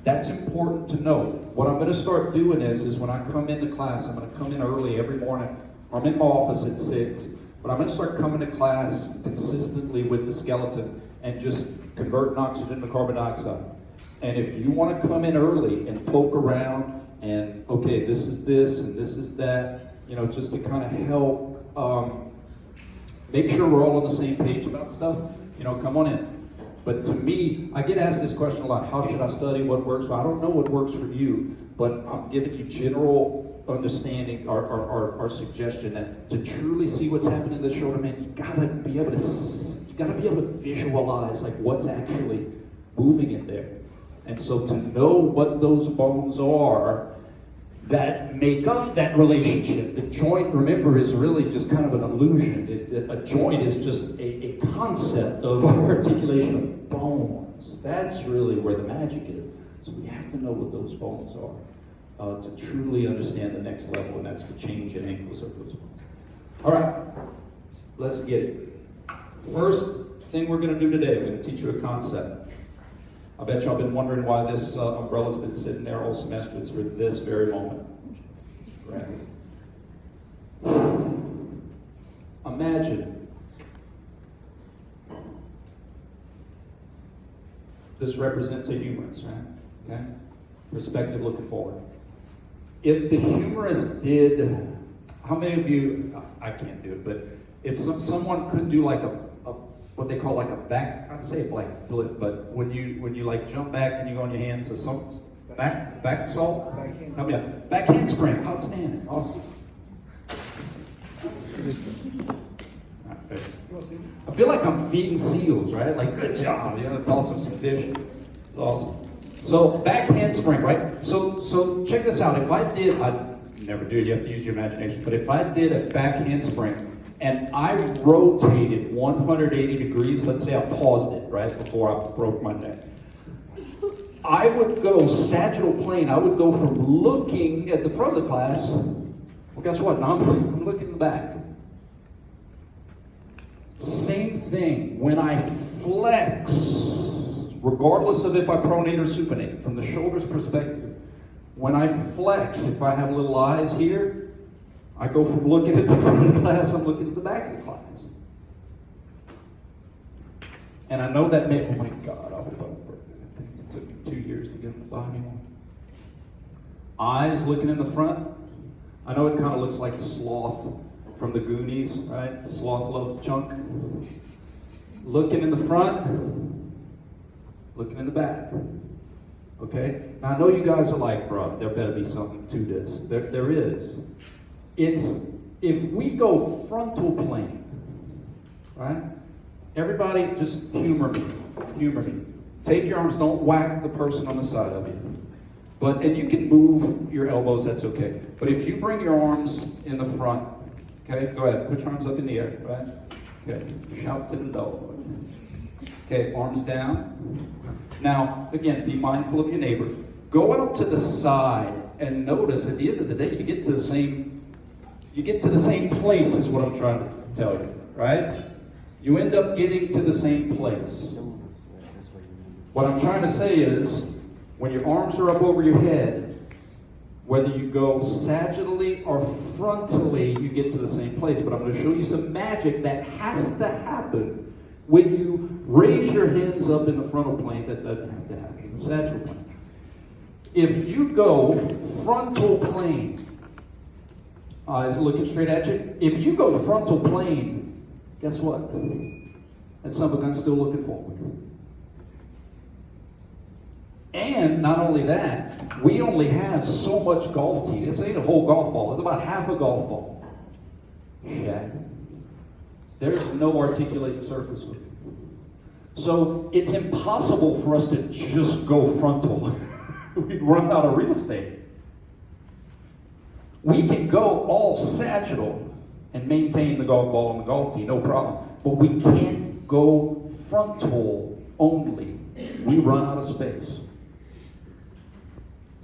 That's important to know. What I'm going to start doing is when I come into class, I'm going to come in early every morning. I'm in my office at 6, but I'm going to start coming to class consistently with the skeleton and just converting oxygen to carbon dioxide. And if you want to come in early and poke around and, okay, this is this and this is that, you know, just to kind of help make sure we're all on the same page about stuff, you know, come on in. But to me, I get asked this question a lot, how should I study, what works? Well, I don't know what works for you, but I'm giving you general understanding or suggestion that to truly see what's happening in the shoulder, man, you gotta be able to visualize like what's actually moving in there. And so to know what those bones are that make up that relationship. The joint, remember, is really just kind of an illusion. A joint is just a concept of articulation of bones. That's really where the magic is. So we have to know what those bones are to truly understand the next level, and that's the change in angles of those bones. All right, let's get it. First thing we're going to do today, we're going to teach you a concept. I bet y'all been wondering why this umbrella's been sitting there all semester. It's for this very moment. Right. Imagine this represents a humerus, right? Okay? Perspective looking forward. If the humerus did, how many of you, I can't do it, but if someone could do like a what they call like a back, I'd say like flip, but when you like jump back and you go on your hands, so some back salt, help me out. Back handspring, outstanding, awesome. I feel like I'm feeding seals, right? Like, good job, you know, toss them some fish. It's awesome. So back handspring, right? So check this out. If I did, I'd never do it. You have to use your imagination. But if I did a back handspring, and I rotated 180 degrees, let's say I paused it, right, before I broke my neck. I would go sagittal plane. I would go from looking at the front of the class, well, guess what? Now I'm looking in the back. Same thing. When I flex, regardless of if I pronate or supinate, from the shoulder's perspective, when I flex, if I have little eyes here, I go from looking at the front of the class, I'm looking at the back of the class. And I know that may, oh my God, I hope I don't break it. I think it took me 2 years to get them to buy me one. Eyes looking in the front. I know it kind of looks like Sloth from the Goonies, right? Sloth loved chunk. Looking in the front, looking in the back. Okay? Now I know you guys are like, bro, there better be something to this. There is. It's, if we go frontal plane, right? Everybody just humor me. Take your arms, don't whack the person on the side of you. But, and you can move your elbows, that's okay. But if you bring your arms in the front, okay, go ahead, put your arms up in the air, right? Okay, shout to the dog. Okay, arms down. Now, again, be mindful of your neighbor. Go out to the side and notice at the end of the day, you get to the same place is what I'm trying to tell you, right? You end up getting to the same place. What I'm trying to say is, when your arms are up over your head, whether you go sagittally or frontally, you get to the same place. But I'm going to show you some magic that has to happen when you raise your hands up in the frontal plane. That doesn't have to happen in the sagittal plane. If you go frontal plane, eyes looking straight at you. If you go frontal plane, guess what? That son of a gun's still looking forward. And not only that, we only have so much golf tee. This ain't a whole golf ball. It's about half a golf ball. Yeah. There's no articulated surface with it. So it's impossible for us to just go frontal. We'd run out of real estate. We can go all sagittal and maintain the golf ball and the golf tee, no problem. But we can't go frontal only. We run out of space.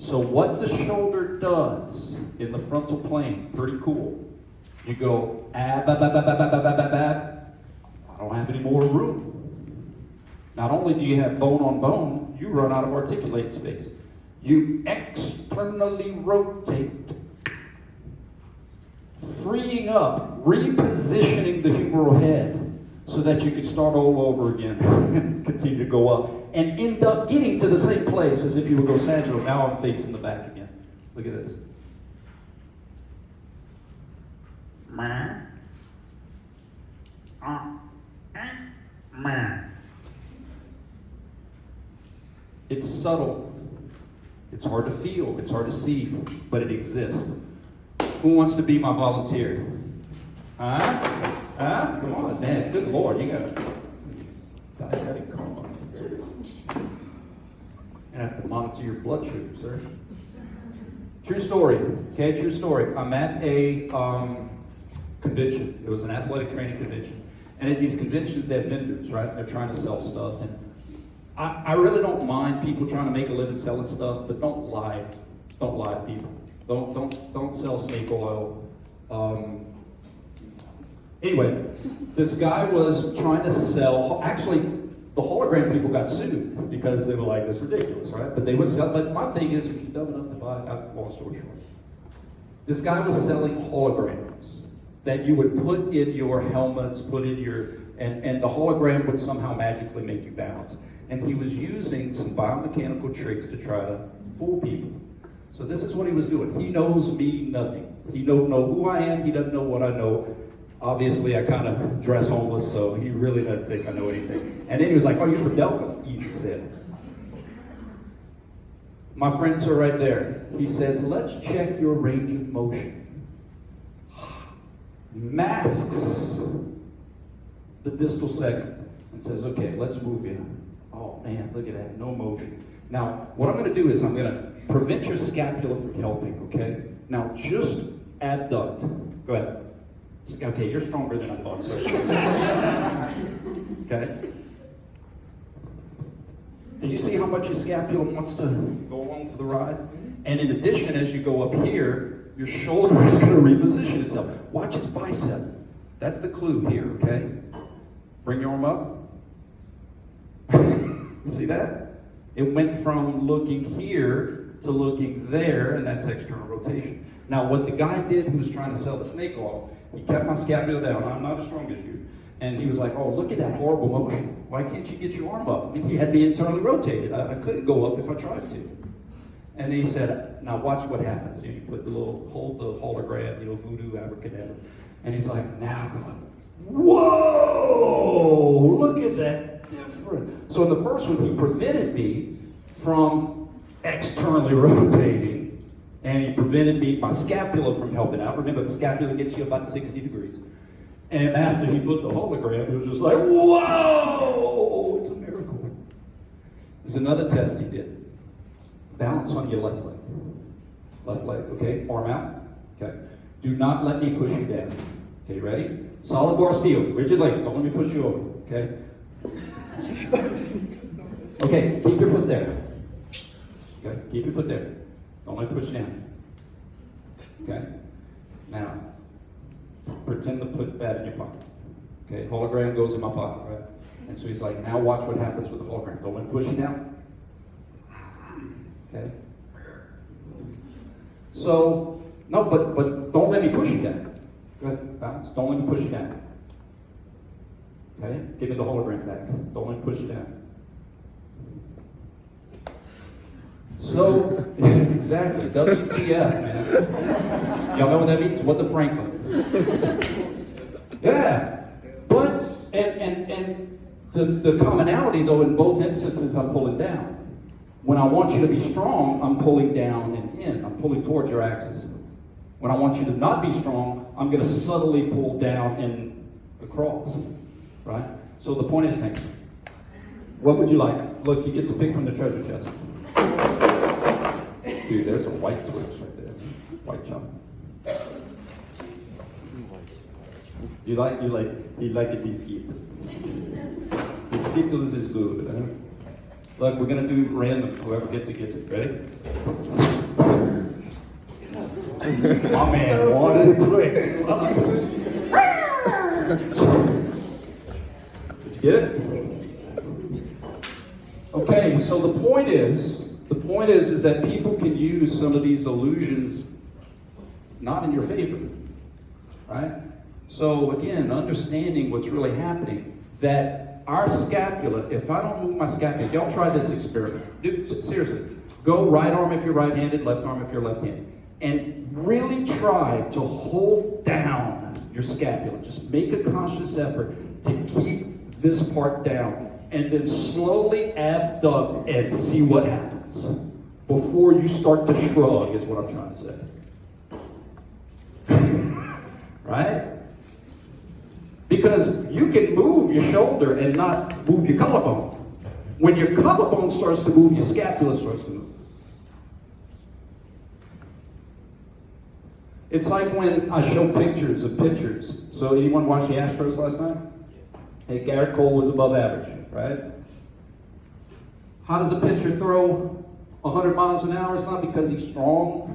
So what the shoulder does in the frontal plane, pretty cool. You go, ab, ab, ab, ab, ab, ab, ab, ab, ab. I don't have any more room. Not only do you have bone on bone, you run out of articulating space. You externally rotate, freeing up, repositioning the humeral head so that you can start all over again and continue to go up and end up getting to the same place as if you would go sagittal. Now I'm facing the back again. Look at this. It's subtle. It's hard to feel. It's hard to see, but it exists. Who wants to be my volunteer? Huh? Huh? Come on, man. Good Lord, you got diabetic coma. And I have to monitor your blood sugar, sir. True story. Okay, true story. I'm at a convention. It was an athletic training convention. And at these conventions, they have vendors, right? They're trying to sell stuff. And I really don't mind people trying to make a living selling stuff, but don't lie. Don't lie to people. Don't sell snake oil. Anyway, this guy was trying to sell. Actually, the hologram people got sued because they were like, "This is ridiculous, right?" But they would sell. But my thing is, if you're dumb enough to buy, long story short, this guy was selling holograms that you would put in your helmets, put in your, and the hologram would somehow magically make you bounce. And he was using some biomechanical tricks to try to fool people. So this is what he was doing. He knows me nothing. He don't know who I am. He doesn't know what I know. Obviously, I kind of dress homeless, so he really doesn't think I know anything. And then he was like, "Oh, you're from Delta?" Easy said. My friends are right there. He says, "Let's check your range of motion." Masks the distal segment and says, "Okay, let's move you." Oh man, look at that, no motion. Now, what I'm going to do is I'm going to prevent your scapula from helping, okay? Now, just adduct. Go ahead. Okay, you're stronger than I thought, sir. Okay? Do you see how much your scapula wants to go along for the ride? And in addition, as you go up here, your shoulder is going to reposition itself. Watch its bicep. That's the clue here, okay? Bring your arm up. See that? It went from looking here to looking there, and that's external rotation. Now, what the guy did who was trying to sell the snake oil, he kept my scapula down. I'm not as strong as you. And he was like, "Oh, look at that horrible motion. Why can't you get your arm up?" I mean, he had me internally rotated. I couldn't go up if I tried to. And then he said, "Now watch what happens." You put the little, hold the hologram, voodoo, abracadabra. And he's like, "Now go up." Whoa! Look at that difference. So in the first one, he prevented me from externally rotating, and he prevented my scapula from helping out. Remember, the scapula gets you about 60 degrees. And after he put the hologram, it was just like, whoa! It's a miracle. There's another test he did. Balance on your left leg. Left leg, okay? Arm out. Okay. Do not let me push you down. Okay, ready? Solid bar steel, rigid leg. Don't let me push you over, okay? Okay, keep your foot there. Okay, keep your foot there. Don't let me push down. Okay? Now, pretend to put that in your pocket. Okay, hologram goes in my pocket, right? And so he's like, "Now watch what happens with the hologram. Don't let me push you down." Okay? So, no, but don't let me push you down. Go ahead, balance. Don't let me push you down. Okay? Give me the hologram back. Don't let me push you down. So, exactly, WTF, man. Y'all know what that means? What the Franklin? Yeah. But, and the commonality, though, in both instances, I'm pulling down. When I want you to be strong, I'm pulling down and in. I'm pulling towards your axis. When I want you to not be strong, I'm going to subtly pull down and across. Right? So the point is, next. What would you like? Look, you get to pick from the treasure chest. Dude, there's a white Twix right there. White chocolate. You like it, these Skittles. The Skittles is good, huh? Look, we're gonna do random. Whoever gets it, gets it. Ready? My man wanted a Twix. Did you get it? Okay, so the point is that people can use some of these illusions not in your favor, right? So again, understanding what's really happening, that our scapula, if I don't move my scapula, y'all try this experiment. Seriously, go right arm if you're right-handed, left arm if you're left-handed, and really try to hold down your scapula. Just make a conscious effort to keep this part down, and then slowly abduct and see what happens before you start to shrug, is what I'm trying to say. Right? Because you can move your shoulder and not move your collarbone. When your collarbone starts to move, your scapula starts to move. It's like when I show pictures of pitchers. So anyone watch the Astros last night? Yes. Hey, Garrett Cole was above average, right? How does a pitcher throw 100 miles an hour? It's not because he's strong.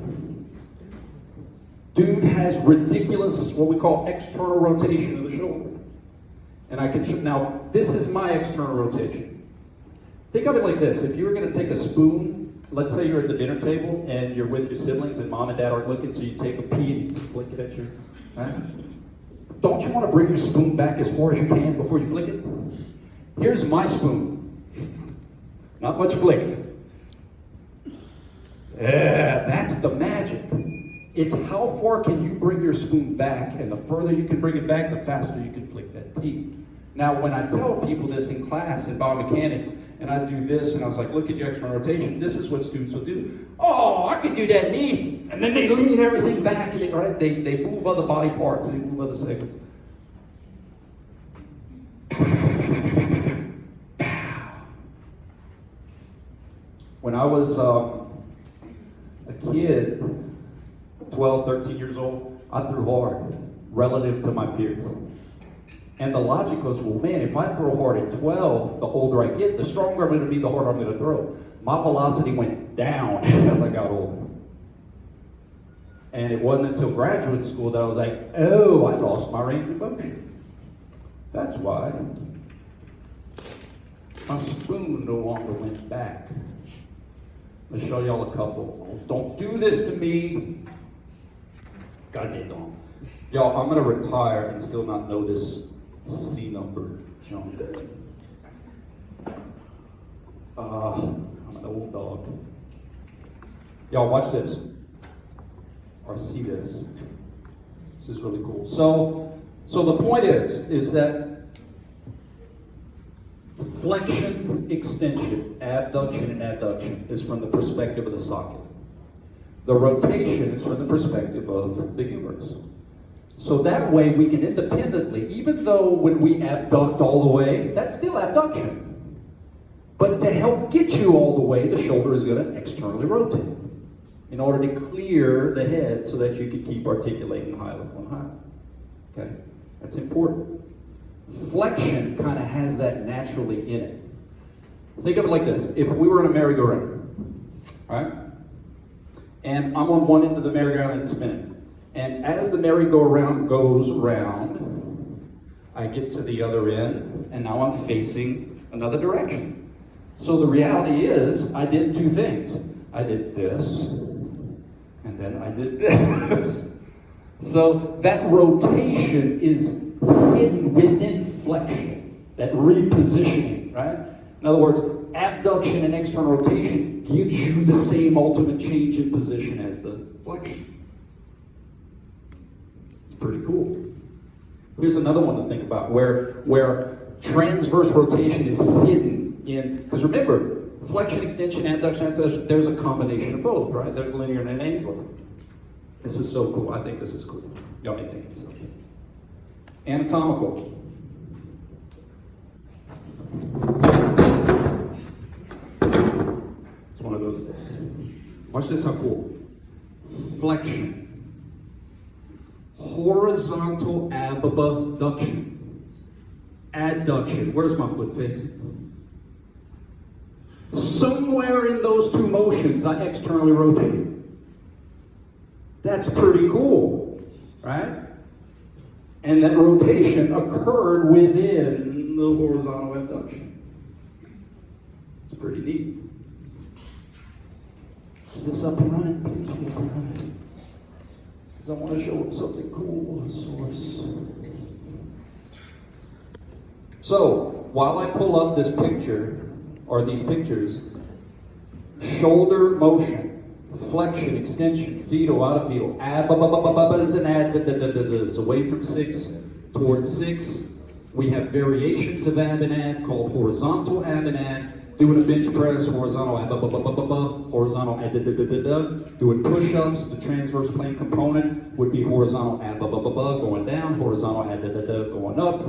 Dude has ridiculous, what we call external rotation of the shoulder. And I can, now, this is my external rotation. Think of it like this. If you were going to take a spoon, let's say you're at the dinner table and you're with your siblings and mom and dad aren't looking, so you take a pea and you flick it at your, right? Don't you want to bring your spoon back as far as you can before you flick it? Here's my spoon. Not much flicking. Yeah, that's the magic. It's how far can you bring your spoon back, and the further you can bring it back, the faster you can flick that pea. Now, when I tell people this in class in biomechanics, and I do this, and I was like, look at your external rotation, this is what students will do. Oh, I could do that knee. And then they lean everything back, right? They move other body parts, they move other segments. When I was a kid, 12, 13 years old, I threw hard relative to my peers. And the logic was, well, man, if I throw hard at 12, the older I get, the stronger I'm going to be, the harder I'm going to throw. My velocity went down as I got older. And it wasn't until graduate school that I was like, oh, I lost my range of motion. That's why my spoon no longer went back. I'll show y'all a couple. Don't do this to me. God, they don't. Y'all, I'm going to retire and still not know this C number jump. I'm an old dog. Y'all, watch this. Or see this. This is really cool. So the point is that flexion, extension, abduction, and adduction is from the perspective of the socket. The rotation is from the perspective of the humerus. So that way we can independently, even though when we abduct all the way, that's still abduction. But to help get you all the way, the shoulder is going to externally rotate in order to clear the head so that you can keep articulating high with one high. Okay? That's important. Flexion kind of has that naturally in it. Think of it like this. If we were in a merry-go-round, right? And I'm on one end of the merry-go-round and spinning. And as the merry-go-round goes around, I get to the other end, and now I'm facing another direction. So the reality is, I did two things. I did this, and then I did this. So that rotation is hidden within flexion, that repositioning, right? In other words, abduction and external rotation gives you the same ultimate change in position as the flexion. It's pretty cool. Here's another one to think about, where transverse rotation is hidden in, because remember, flexion, extension, abduction, there's a combination of both, right? There's linear and angular. This is so cool. I think this is cool. Y'all may think it's so cool. Anatomical. It's one of those things. Watch this, how cool. Flexion. Horizontal abduction. Adduction. Where's my foot facing? Somewhere in those two motions, I externally rotate. That's pretty cool, right? And that rotation occurred within the horizontal abduction. It's pretty neat. Is this up and running? Please be up and running. Because I want to show them something cool, source. So, while I pull up this picture, or these pictures, shoulder motion, flexion, extension, fetal, out of fetal, ab, is an ad, is away from 6 towards 6. We have variations of ab and ad called horizontal ab and ad. Doing a bench press, horizontal ab, horizontal ab, doing push-ups, the transverse plane component would be horizontal ab, going down, horizontal ab, going up.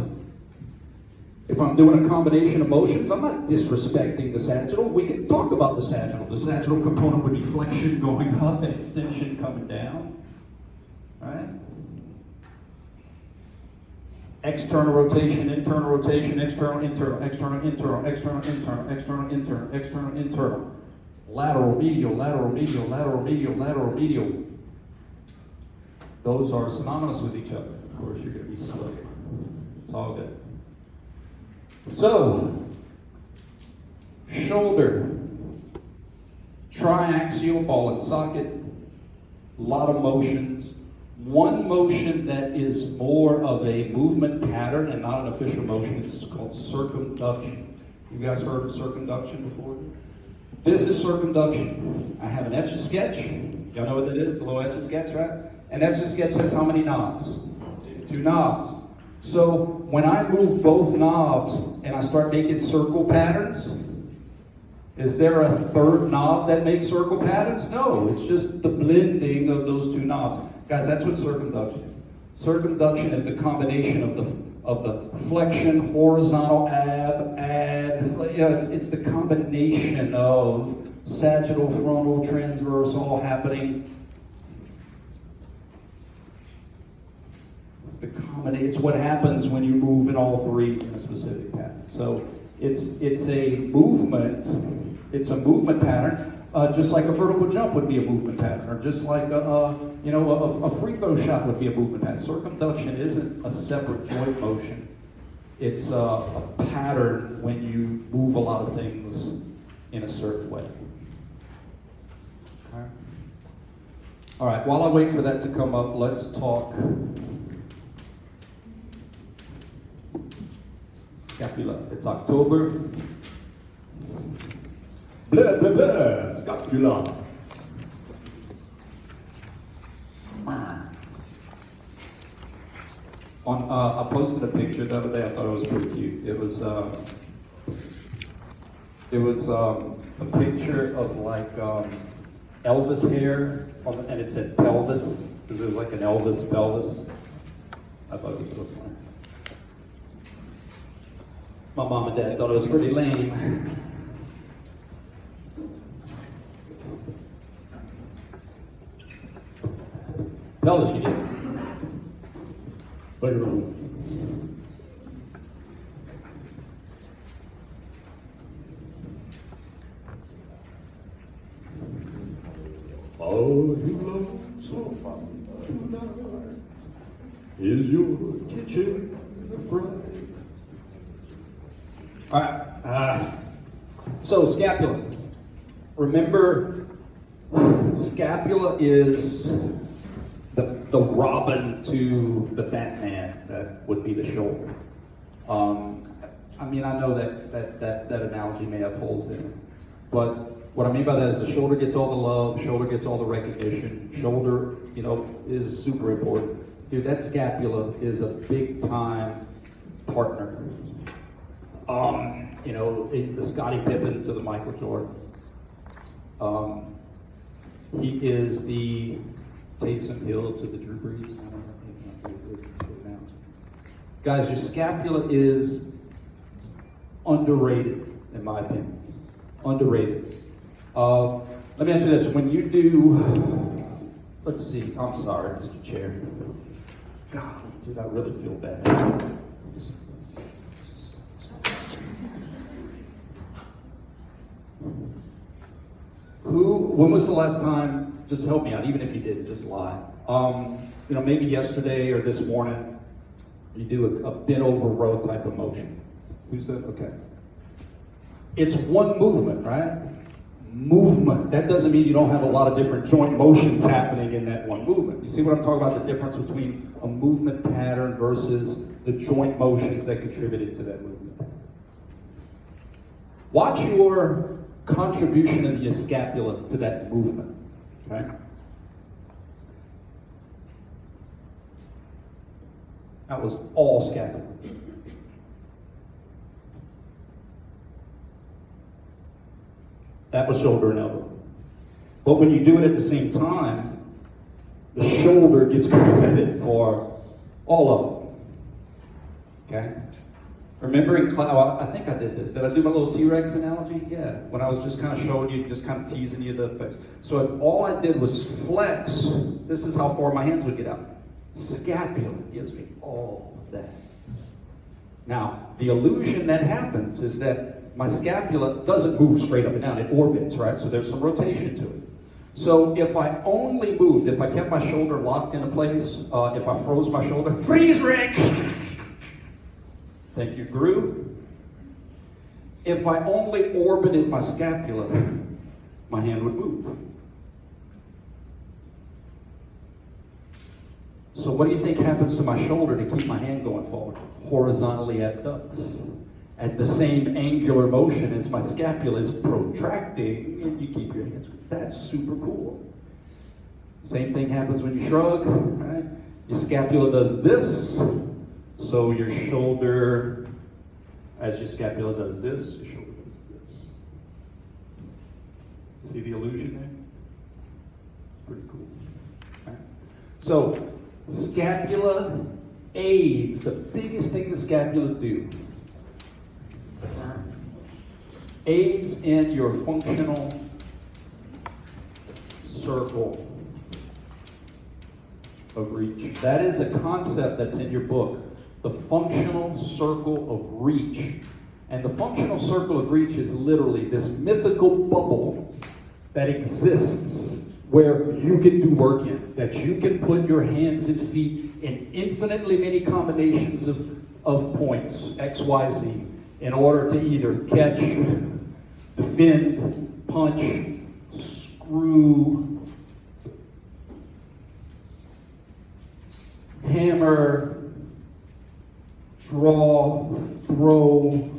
If I'm doing a combination of motions, I'm not disrespecting the sagittal. We can talk about the sagittal. The sagittal component would be flexion going up and extension coming down. All right? External rotation, internal rotation, external, internal, external, internal, external, internal, external, internal, external, internal. Lateral, medial, lateral, medial, lateral, medial, lateral, medial. Those are synonymous with each other. Of course, you're going to be slick. It's all good. So, shoulder, triaxial ball and socket, a lot of motions. One motion that is more of a movement pattern and not an official motion, it's called circumduction. You guys heard of circumduction before? This is circumduction. I have an Etch-a-Sketch. Y'all know what that is? The little Etch-a-Sketch, right? An Etch-a-Sketch has how many knobs? 2 knobs. So when I move both knobs and I start making circle patterns, is there a third knob that makes circle patterns? No, it's just the blending of those 2 knobs. Guys, that's what circumduction is. Circumduction is the combination of the flexion, horizontal, ab, ad. You know, it's the combination of sagittal, frontal, transverse, all happening. It's what happens when you move in all 3 in a specific pattern. So it's a movement. It's a movement pattern. Just like a vertical jump would be a movement pattern, or just like a free throw shot would be a movement pattern. Circumduction isn't a separate joint motion. It's a pattern when you move a lot of things in a certain way. Okay. All right, while I wait for that to come up, let's talk scapula. It's October. Blah, blah, blah, scapula. I posted a picture the other day. I thought it was pretty cute. It was a picture of like Elvis hair, and it said pelvis, because it was like an Elvis pelvis. I thought it was really funny. My mom and dad thought it was pretty lame. Pelvis, you did. All you love so far tonight is your kitchen front. All right. So scapula. Remember, scapula is the Robin to the Batman. That would be the shoulder. I mean, I know that analogy may have holes in it, but what I mean by that is the shoulder gets all the love, shoulder gets all the recognition, shoulder, is super important. Dude, that scapula is a big time partner. He's the Scottie Pippen to the Michael Jordan. He is the Taysom Hill to the Drew Brees. Guys, your scapula is underrated, in my opinion. Underrated. Let me ask you this. When you do, let's see, I'm sorry, Mr. Chair. God, dude, I really feel bad. When was the last time, just help me out, even if you didn't, just lie. Maybe yesterday or this morning, you do a bent over row type of motion. Who's that? Okay. It's one movement, right? Movement. That doesn't mean you don't have a lot of different joint motions happening in that one movement. You see what I'm talking about? The difference between a movement pattern versus the joint motions that contributed to that movement. Watch your contribution of the scapula to that movement. Okay? That was all scapula. That was shoulder and elbow. But when you do it at the same time, the shoulder gets credit for all of them. Okay? Remember in class, well, I think I did this. Did I do my little T-Rex analogy? Yeah. When I was just kind of showing you, just kind of teasing you the effects. So if all I did was flex, this is how far my hands would get out. Scapula gives me all of that. Now, the illusion that happens is that my scapula doesn't move straight up and down. It orbits, right? So there's some rotation to it. So if I only moved, if I kept my shoulder locked into place, if I froze my shoulder, freeze, Rick! Thank you, Guru. If I only orbited my scapula, my hand would move. So what do you think happens to my shoulder to keep my hand going forward? Horizontally abducts. At the same angular motion as my scapula is protracting, and you keep your hands. That's super cool. Same thing happens when you shrug, right? Your scapula does this, so your shoulder, as your scapula does this, your shoulder does this. See the illusion there? It's pretty cool. Right? So, scapula aids, the biggest thing the scapula do, aids in your functional circle of reach. That is a concept that's in your book, the functional circle of reach. And the functional circle of reach is literally this mythical bubble that exists where you can do work in, that you can put your hands and feet in infinitely many combinations of points, X, Y, Z, in order to either catch, defend, punch, screw, hammer, draw, throw.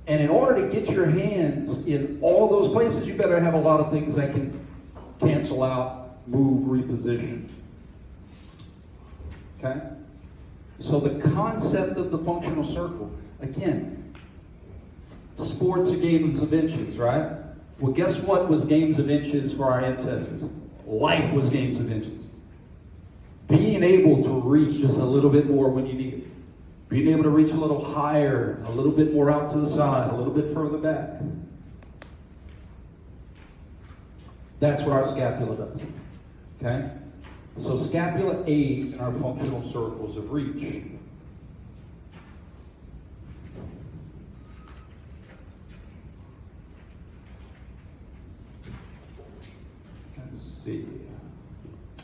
And in order to get your hands in all those places, you better have a lot of things that can cancel out, move, reposition. Okay? So the concept of the functional circle, again, sports are games of inches, right? Well, guess what was games of inches for our ancestors? Life was games of inches. Being able to reach just a little bit more when you need it. Being able to reach a little higher, a little bit more out to the side, a little bit further back. That's what our scapula does. Okay? So scapula aids in our functional circles of reach. Let's see.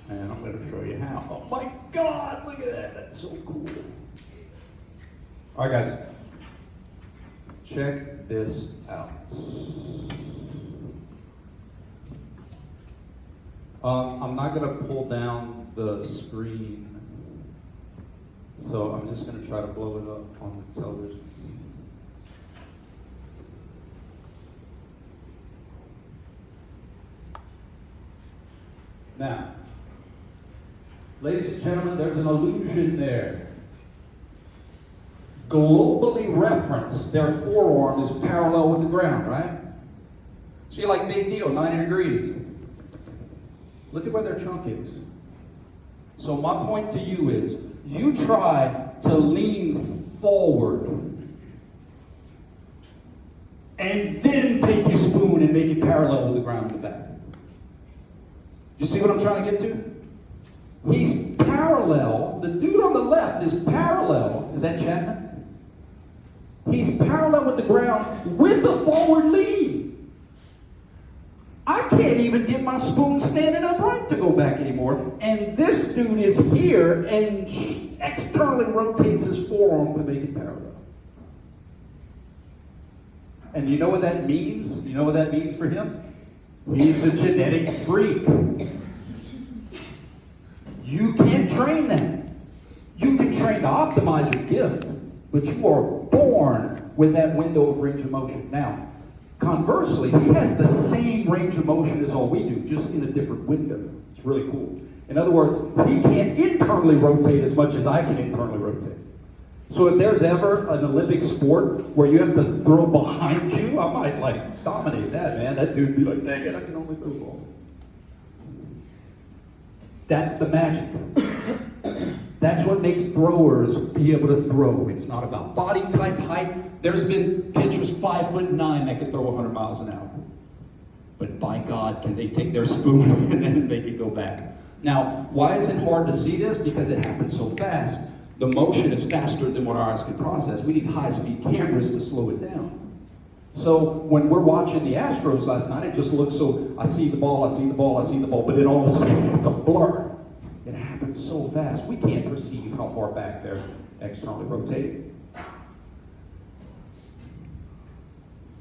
And I'm going to show you how. Oh my God, look at that. That's so cool. All right, guys. Check this out. I'm not going to pull down the screen, so I'm just going to try to blow it up on the television. Now, ladies and gentlemen, there's an illusion there. Globally referenced, their forearm is parallel with the ground, right? So you're like, big deal, 90 degrees. Look at where their trunk is. So my point to you is, you try to lean forward and then take your spoon and make it parallel with the ground in the back. You see what I'm trying to get to? He's parallel. The dude on the left is parallel. Is that Chapman? He's parallel with the ground with a forward lean. I can't even get my spoon standing upright to go back anymore. And this dude is here and externally rotates his forearm to make it parallel. And you know what that means? You know what that means for him? He's a genetic freak. You can't train that. You can train to optimize your gift, but you are born with that window of range of motion. Now, conversely, he has the same range of motion as all we do, just in a different window. It's really cool. In other words, he can't internally rotate as much as I can internally rotate. So if there's ever an Olympic sport where you have to throw behind you, I might like dominate that, man. That dude would be like, dang it, I can only throw the ball. That's the magic. That's what makes throwers be able to throw. It's not about body type, height. There's been pitchers 5'9" that can throw 100 miles an hour. But by God, can they take their spoon and then make it go back? Now, why is it hard to see this? Because it happens so fast. The motion is faster than what our eyes can process. We need high-speed cameras to slow it down. So when we're watching the Astros last night, it just looks so, I see the ball, I see the ball, I see the ball, but then all of a sudden it's a blur. It happens so fast. We can't perceive how far back they're externally rotating.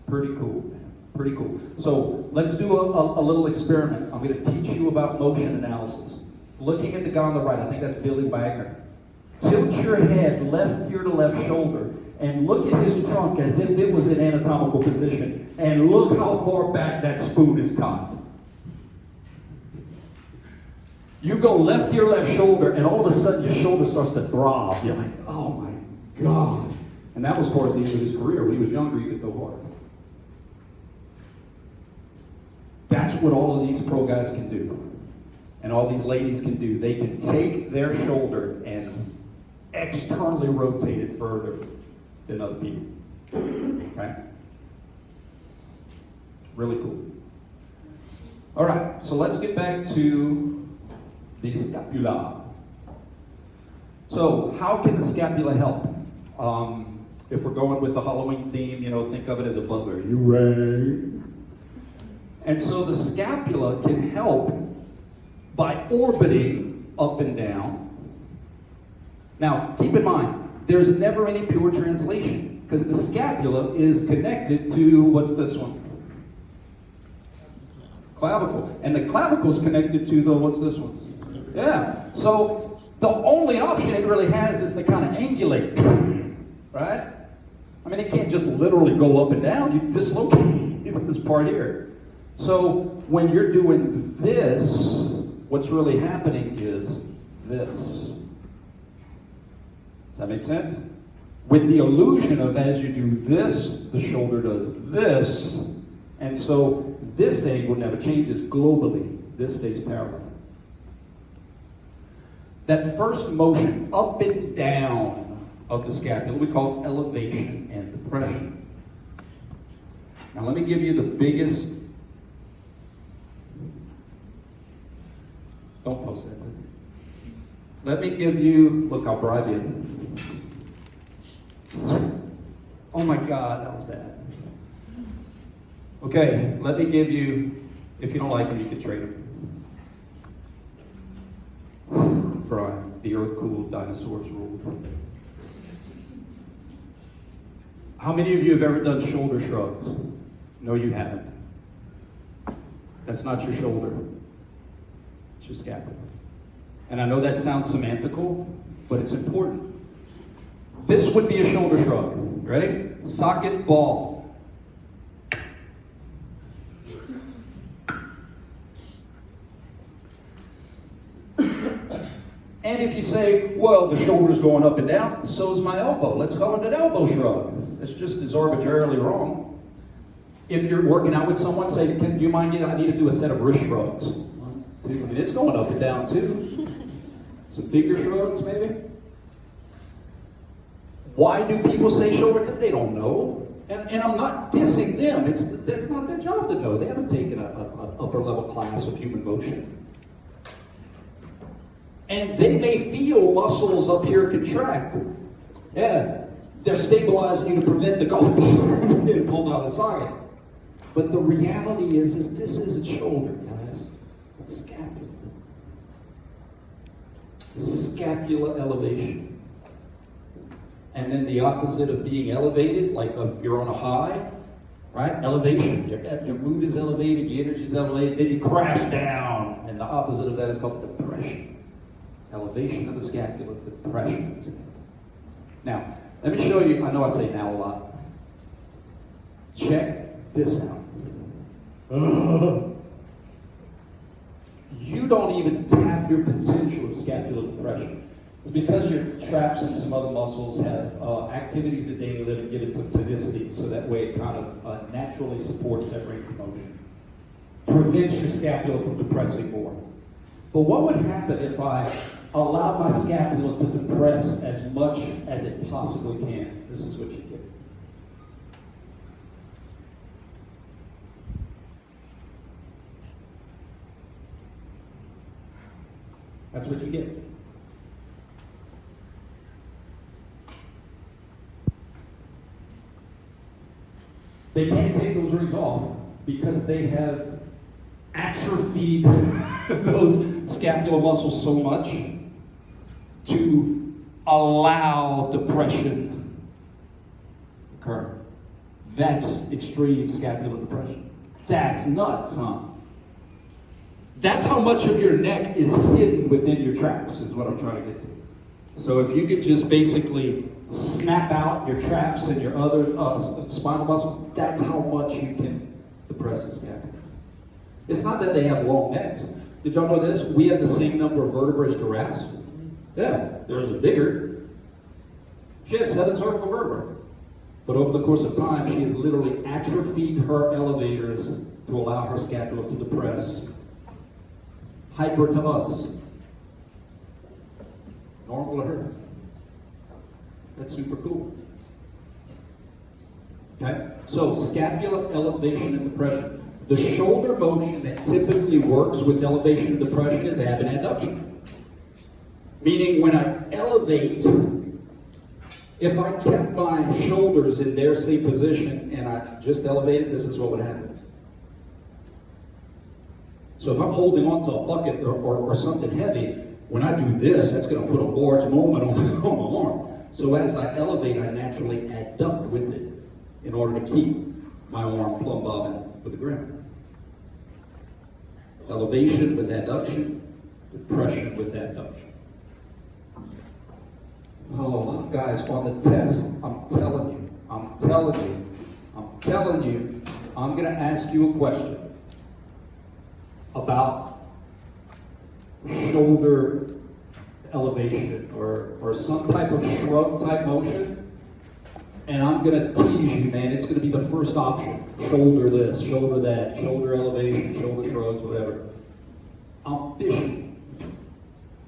Pretty cool, man. Pretty cool. So let's do a little experiment. I'm going to teach you about motion analysis. Looking at the guy on the right, I think that's Billy Wagner. Tilt your head left ear to left shoulder and look at his trunk as if it was in anatomical position, and look how far back that spoon is cocked. You go left ear, left shoulder, and all of a sudden your shoulder starts to throb. You're like, oh my God. And that was towards the end of his career. When he was younger, he could go hard. That's what all of these pro guys can do. And all these ladies can do. They can take their shoulder and externally rotate it further than other people. Okay? Really cool. All right, so let's get back to the scapula. So, how can the scapula help? If we're going with the Halloween theme, think of it as a butler. You ready? And so the scapula can help by orbiting up and down. Now, keep in mind, there's never any pure translation, because the scapula is connected to, what's this one? Clavicle. And the clavicle is connected to the, what's this one? Yeah. So the only option it really has is to kind of angulate, right? I mean, it can't just literally go up and down. You dislocate this part here. So when you're doing this, what's really happening is this. Does that make sense? With the illusion of as you do this, the shoulder does this, and so this angle never changes globally. This stays parallel. That first motion up and down of the scapula we call elevation and depression. Now let me give you the biggest. Don't post that. Let me give you, look, I'll bribe you. Oh my God, that was bad. Okay, let me give you, if you don't like them, you can trade them. Brian, the earth cooled, dinosaurs ruled. How many of you have ever done shoulder shrugs? No, you haven't. That's not your shoulder. It's your scapula. And I know that sounds semantical, but it's important. This would be a shoulder shrug. You ready? Socket ball. And if you say, well, the shoulder's going up and down, so is my elbow. Let's call it an elbow shrug. That's just as arbitrarily wrong. If you're working out with someone, say, do you mind I need to do a set of wrist shrugs. 1, 2, and it's going up and down too. Some finger shrugs, maybe. Why do people say shoulder? Because they don't know. And I'm not dissing them. That's not their job to know. They haven't taken an upper level class of human motion. And they may feel muscles up here contract. Yeah, they're stabilizing you to prevent the golf ball being pulled out of the socket. But the reality is this isn't shoulder, guys. It's scapula. Scapular elevation. And then the opposite of being elevated, like if you're on a high, right? Elevation. Your mood is elevated, your energy is elevated, then you crash down. And the opposite of that is called depression. Elevation of the scapula, depression of the scapula. Now, let me show you, I know I say now a lot. Check this out. You don't even tap your potential of scapular depression. It's because your traps and some other muscles have activities of daily living, give it some tonicity, so that way it kind of naturally supports that range of motion. Prevents your scapula from depressing more. But what would happen if I allowed my scapula to depress as much as it possibly can? This is what you get. That's what you get. They can't take those rings off because they have atrophied those scapular muscles so much to allow depression occur. That's extreme scapular depression. That's nuts, huh? That's how much of your neck is hidden within your traps, is what I'm trying to get to. So if you could just basically snap out your traps and your other spinal muscles, that's how much you can depress the scapula. It's not that they have long necks. Did y'all know this? We have the same number of vertebrae as giraffes. Yeah, there's a bigger. She has 7 cervical vertebrae. But over the course of time, she has literally atrophied her elevators to allow her scapula to depress. Hyper to us. Normal to her. That's super cool. Okay? So, scapular elevation and depression. The shoulder motion that typically works with elevation and depression is ab and adduction. Meaning when I elevate, if I kept my shoulders in their same position and I just elevated, this is what would happen. So if I'm holding onto a bucket or something heavy, when I do this, that's going to put a large moment on my arm. So as I elevate, I naturally adduct with it in order to keep my arm plumb bobbing with the ground. Elevation with adduction, depression with adduction. Oh, guys, on the test, I'm telling you, I'm going to ask you a question about shoulder elevation or some type of shrug type motion, and I'm going to tease you, man. It's going to be the first option. Shoulder this, shoulder that, shoulder elevation, shoulder shrugs, whatever. I'm fishing.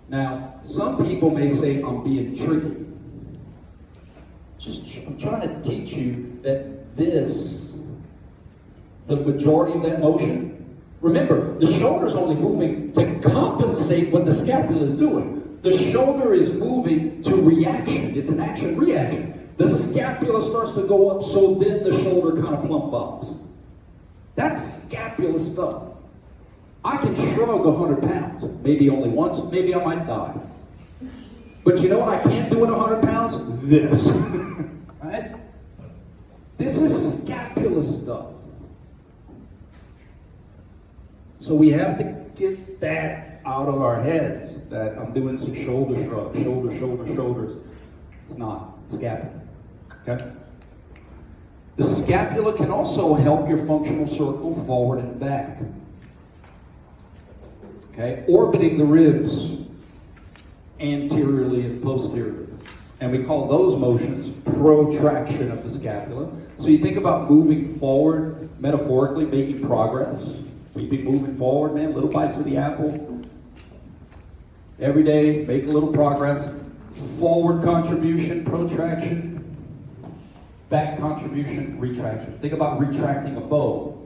Now, some people may say I'm being tricky. I'm trying to teach you that the majority of that motion, remember, the shoulder's only moving to compensate what the scapula is doing. The shoulder is moving to reaction. It's an action-reaction. The scapula starts to go up, so then the shoulder kind of plump up. That's scapula stuff. I can shrug 100 pounds. Maybe only once. Maybe I might die. But you know what I can't do in 100 pounds? This. Right? This is scapula stuff. So we have to get that out of our heads, that I'm doing some shoulder shrugs, shoulders. It's not. It's scapula. Okay? The scapula can also help your functional circle forward and back. Okay? Orbiting the ribs anteriorly and posteriorly. And we call those motions protraction of the scapula. So you think about moving forward, metaphorically, making progress. Keep moving forward, man. Little bites of the apple. Every day, make a little progress. Forward contribution, protraction. Back contribution, retraction. Think about retracting a bow.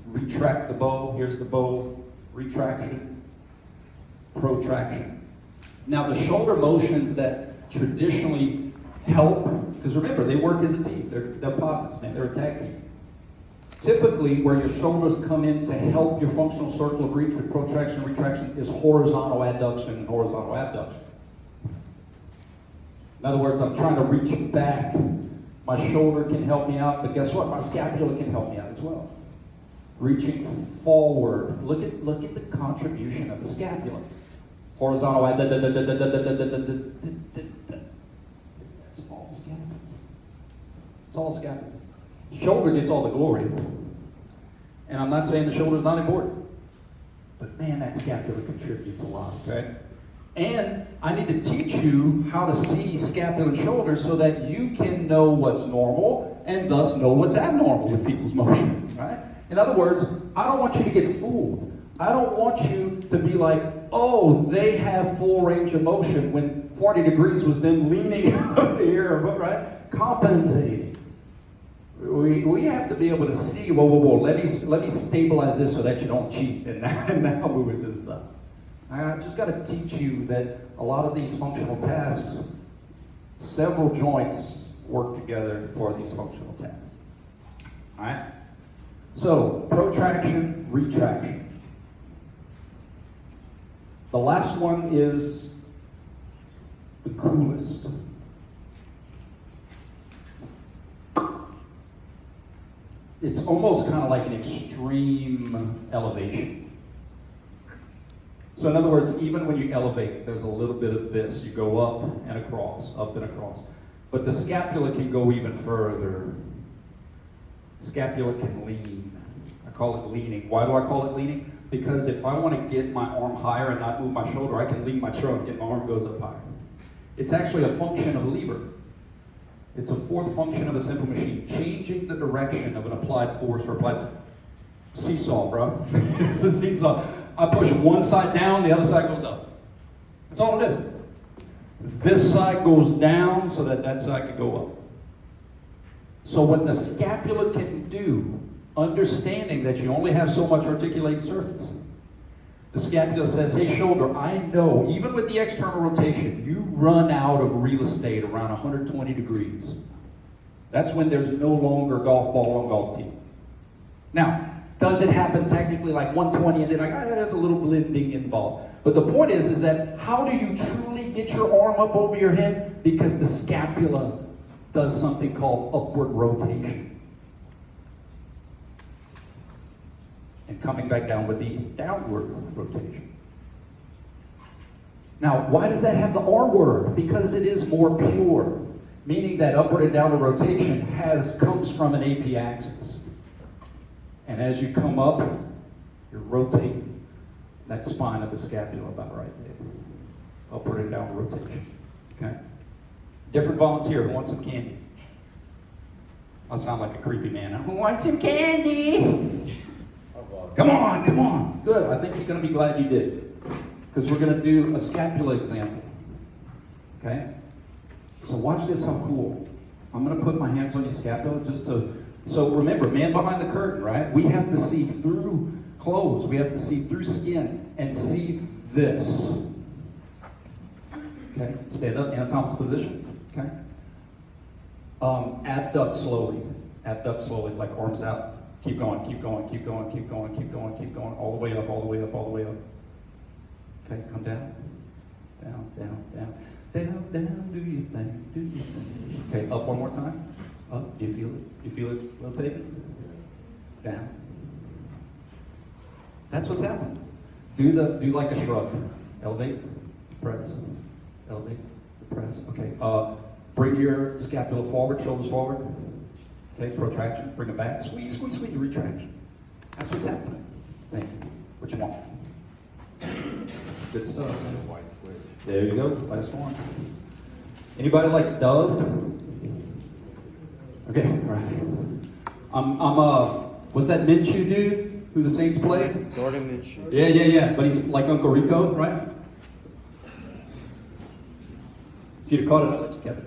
Retract the bow. Here's the bow. Retraction. Protraction. Now, the shoulder motions that traditionally help, because remember, they work as a team. They're partners, man. They're a tag team. Typically, where your shoulders come in to help your functional circle of reach with protraction and retraction is horizontal adduction and horizontal abduction. In other words, I'm trying to reach back My shoulder can help me out, but guess what? My scapula can help me out as well. Reaching forward. Look at the contribution of the scapula. Horizontal. That's all scapula. It's all scapula. Shoulder gets all the glory. And I'm not saying the shoulder's not important. But man, that scapula contributes a lot, okay? And I need to teach you how to see scapula and shoulder so that you can know what's normal and thus know what's abnormal with people's motion, right? In other words, I don't want you to get fooled. I don't want you to be like, oh, they have full range of motion when 40 degrees was them leaning over here, right? Compensating. We have to be able to see, whoa, let me stabilize this so that you don't cheat, and now move it to the side. I just got to teach you that a lot of these functional tasks, several joints work together for these functional tasks. All right? So, protraction, retraction. The last one is the coolest. It's almost kind of like an extreme elevation. So in other words, even when you elevate, there's a little bit of this. You go up and across, up and across. But the scapula can go even further. Scapula can lean. I call it leaning. Why do I call it leaning? Because if I want to get my arm higher and not move my shoulder, I can lean my trunk and my arm goes up higher. It's actually a function of lever. It's a fourth function of a simple machine. Changing the direction of an applied force or applied seesaw, bro. It's a seesaw. I push one side down, the other side goes up. That's all it is. This side goes down so that side can go up. So what the scapula can do, understanding that you only have so much articulating surface, the scapula says, hey shoulder, I know, even with the external rotation, you run out of real estate around 120 degrees. That's when there's no longer golf ball on golf tee. Now, does it happen technically like 120 and then like, there's a little blending involved. But the point is that how do you truly get your arm up over your head? Because the scapula does something called upward rotation. And coming back down with the downward rotation. Now, why does that have the R word? Because it is more pure. Meaning that upward and downward rotation comes from an AP axis. And as you come up, you're rotating that spine of the scapula about right there. Upward and downward rotation. Okay? Different volunteer who wants some candy. I sound like a creepy man. Who wants some candy? Come on. Good. I think you're going to be glad you did. Because we're going to do a scapula example. Okay? So watch this, how cool. I'm going to put my hands on your scapula just to... So remember, man behind the curtain, right? We have to see through clothes. We have to see through skin and see this. Okay? Stand up, anatomical position. Okay? Abduct slowly. Abduct slowly, like arms out. Keep going, all the way up. Okay, come down. Down, do your thing. Okay, up one more time. Up, do you feel it? Do you feel it rotating? Down. That's what's happening. Do like a shrug. Elevate, press. Elevate, press. Okay, bring your scapula forward, shoulders forward. Okay, protraction, bring it back. Squeeze, retraction. That's what's happening. Thank you. What you want? Good stuff. There you go, last one. Anybody like Dove? Okay, all right. Was that Minshew dude who the Saints played? Gordon Minshew. Yeah. But he's like Uncle Rico, right? If you'd have caught it, I'd let you keep it.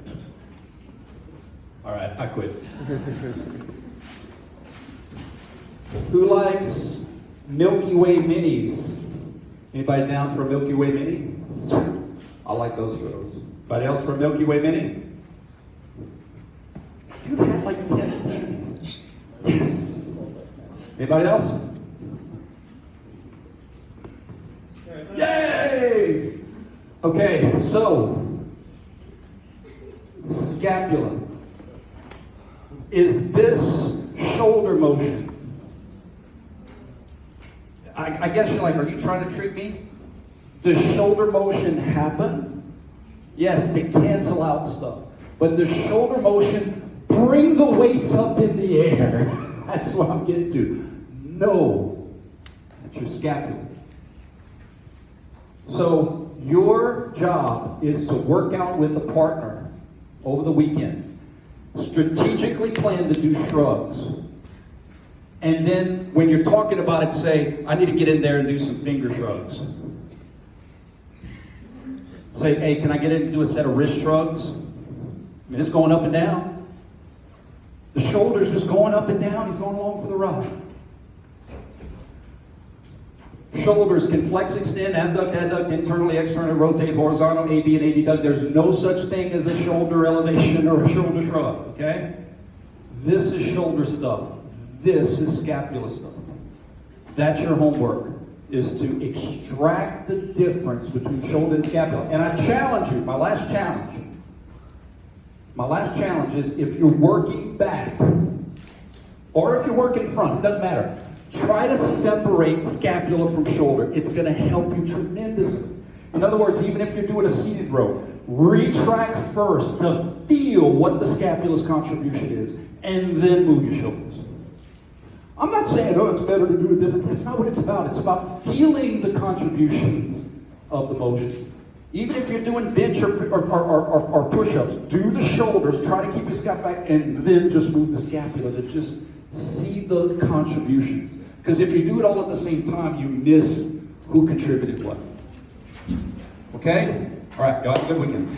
All right, I quit. Who likes Milky Way minis? Anybody down for a Milky Way mini? I like those photos. Anybody else for a Milky Way mini? You've had like 10 minis. Yes. Anybody else? Yay! Okay, so scapula. is this shoulder motion. I guess you're like, are you trying to trick me? Does shoulder motion happen? Yes, to cancel out stuff. But the shoulder motion, bring the weights up in the air. That's what I'm getting to. No, that's your scapula. So your job is to work out with a partner over the weekend. Strategically plan to do shrugs. And then when you're talking about it, say, I need to get in there and do some finger shrugs. Say, hey, can I get in and do a set of wrist shrugs? I mean, it's going up and down. The shoulder's just going up and down. He's going along for the ride. Shoulders can flex, extend, abduct, adduct, internally, externally, rotate, horizontal, AB and adduct. There's no such thing as a shoulder elevation or a shoulder shrug, okay? This is shoulder stuff. This is scapula stuff. That's your homework, is to extract the difference between shoulder and scapula. And I challenge you, my last challenge is if you're working back, or if you're working front, it doesn't matter. Try to separate scapula from shoulder. It's going to help you tremendously. In other words, even if you're doing a seated row, retract first to feel what the scapula's contribution is, and then move your shoulders. I'm not saying, oh, it's better to do it this. That's not what it's about. It's about feeling the contributions of the motion. Even if you're doing bench or push-ups, do the shoulders, try to keep your scapula back, and then just move the scapula to just see the contributions. Because if you do it all at the same time, you miss who contributed what. Okay? All right, y'all have a good weekend.